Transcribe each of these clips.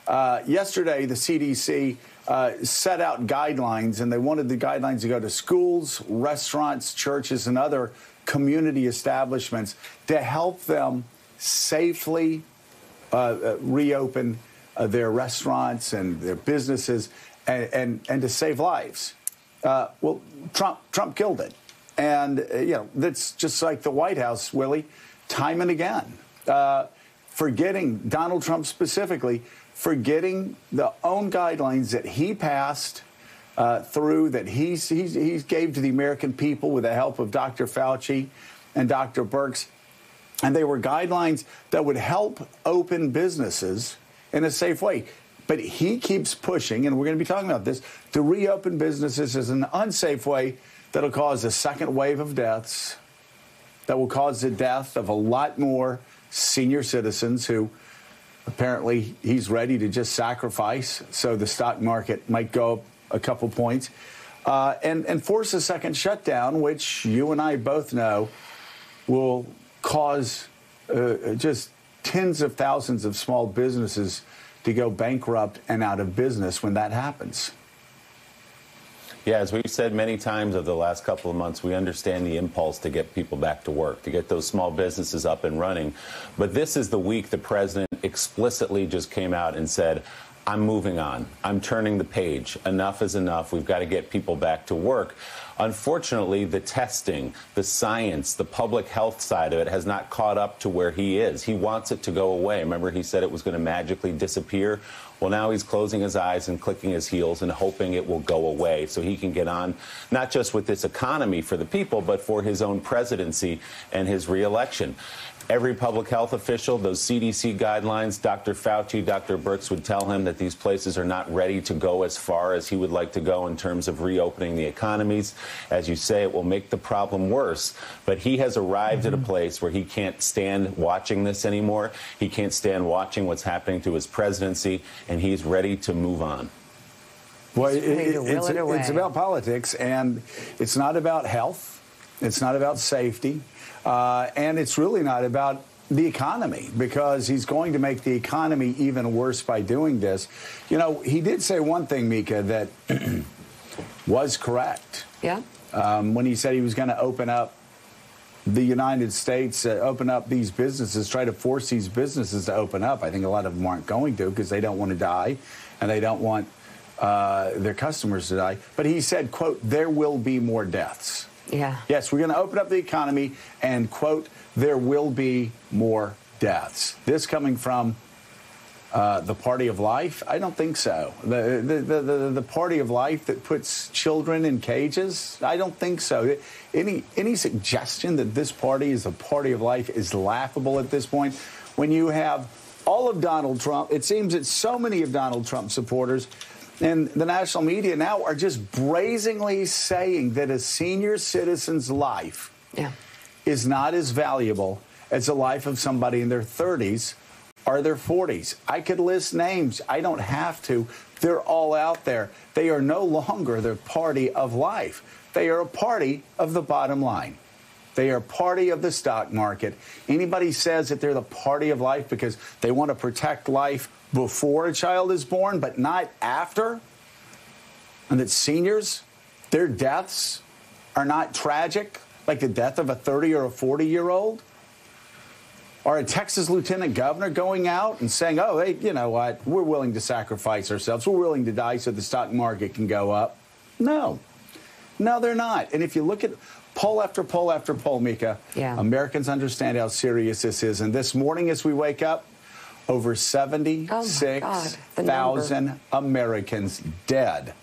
Yesterday, the CDC set out guidelines, and they wanted the guidelines to go to schools, restaurants, churches, and other community establishments to help them safely reopen their restaurants and their businesses and to save lives. Well, Trump killed it. And, that's just like the White House, Willie, time and again, forgetting, Donald Trump specifically, forgetting the own guidelines that he passed through, that he gave to the American people with the help of Dr. Fauci and Dr. Birx. And they were guidelines that would help open businesses in a safe way. But he keeps pushing, and we're going to be talking about this, to reopen businesses as an unsafe way that'll cause a second wave of deaths, that will cause the death of a lot more senior citizens who apparently he's ready to just sacrifice so the stock market might go up a couple points, and force a second shutdown, which you and I both know will cause just tens of thousands of small businesses to go bankrupt and out of business when that happens. Yeah, as we've said many times over the last couple of months, we understand the impulse to get people back to work, to get those small businesses up and running. But this is the week the president explicitly just came out and said, I'm moving on. I'm turning the page. Enough is enough. We've got to get people back to work. Unfortunately, the testing, the science, the public health side of it has not caught up to where he is. He wants it to go away. Remember, he said it was going to magically disappear. Well, now he's closing his eyes and clicking his heels and hoping it will go away so he can get on not just with this economy for the people, but for his own presidency and his reelection. Every public health official, those CDC guidelines, Dr. Fauci, Dr. Birx would tell him that these places are not ready to go as far as he would like to go in terms of reopening the economies. As you say, it will make the problem worse. But he has arrived at a place where he can't stand watching this anymore. He can't stand watching what's happening to his presidency, and he's ready to move on. Well, it's about politics, and it's not about health. It's not about safety. And it's really not about the economy, because he's going to make the economy even worse by doing this. You know, he did say one thing, Mika, that was correct. Yeah. When he said he was going to open up the United States, open up these businesses, try to force these businesses to open up. I think a lot of them aren't going to because they don't want to die and they don't want their customers to die. But he said, quote, there will be more deaths. Yeah. Yes, we're going to open up the economy and, quote, there will be more deaths. This coming from the Party of Life? I don't think so. The Party of Life that puts children in cages? I don't think so. Any suggestion that this party is a Party of Life is laughable at this point. When you have all of Donald Trump, it seems that so many of Donald Trump's supporters and the national media now are just brazenly saying that a senior citizen's life is not as valuable as the life of somebody in their 30s or their 40s. I could list names. I don't have to. They're all out there. They are no longer the Party of Life. They are a party of the bottom line. They are a party of the stock market. Anybody says that they're the Party of Life because they want to protect life before a child is born, but not after, and that seniors, their deaths are not tragic, like the death of a 30 or a 40-year-old, or a Texas lieutenant governor going out and saying, oh, hey, you know what, we're willing to sacrifice ourselves, we're willing to die so the stock market can go up. No, they're not. And if you look at poll after poll after poll, Mika, Americans understand how serious this is. And this morning as we wake up, over 76,000 Americans dead.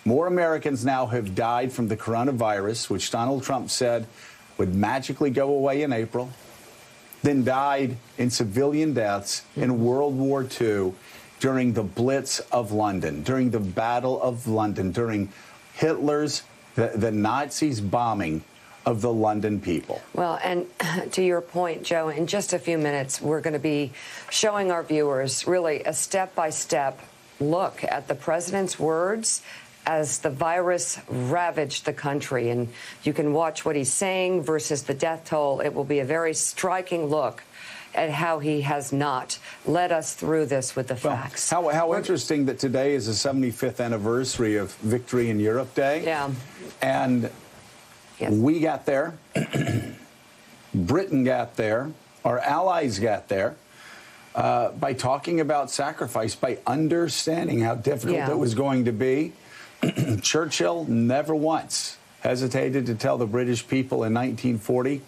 More Americans now have died from the coronavirus, which Donald Trump said would magically go away in April, than died in civilian deaths in World War II during the Blitz of London, during the Battle of London, during Hitler's, the Nazis' bombing of the London people. Well, and to your point, Joe, in just a few minutes, we're going to be showing our viewers really a step-by-step look at the president's words as the virus ravaged the country. And you can watch what he's saying versus the death toll. It will be a very striking look at how he has not led us through this with the facts. How interesting that today is the 75th anniversary of Victory in Europe Day. Yeah. And Yes. we got there. Britain got there. Our allies got there. By talking about sacrifice, by understanding how difficult it was going to be. Churchill never once hesitated to tell the British people in 1940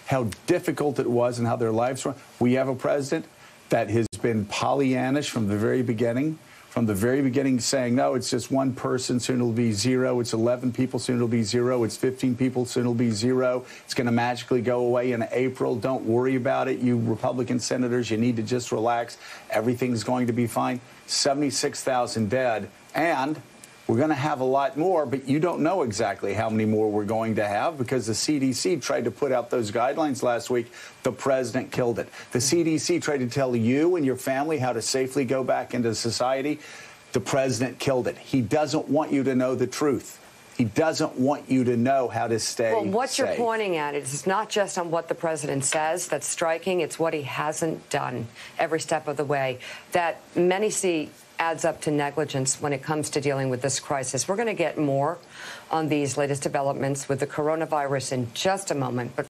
how difficult it was and how their lives were. We have a president that has been Pollyannish from the very beginning. From the very beginning saying, no, it's just one person, soon it'll be zero. It's 11 people, soon it'll be zero. It's 15 people, soon it'll be zero. It's going to magically go away in April. Don't worry about it. You Republican senators, you need to just relax. Everything's going to be fine. 76,000 dead. And we're going to have a lot more, but you don't know exactly how many more we're going to have because the CDC tried to put out those guidelines last week. The president killed it. The CDC tried to tell you and your family how to safely go back into society. The president killed it. He doesn't want you to know the truth. He doesn't want you to know how to stay Well, what safe. you're pointing at is not just on what the president says that's striking. It's what he hasn't done every step of the way that many see adds up to negligence when it comes to dealing with this crisis. We're going to get more on these latest developments with the coronavirus in just a moment. But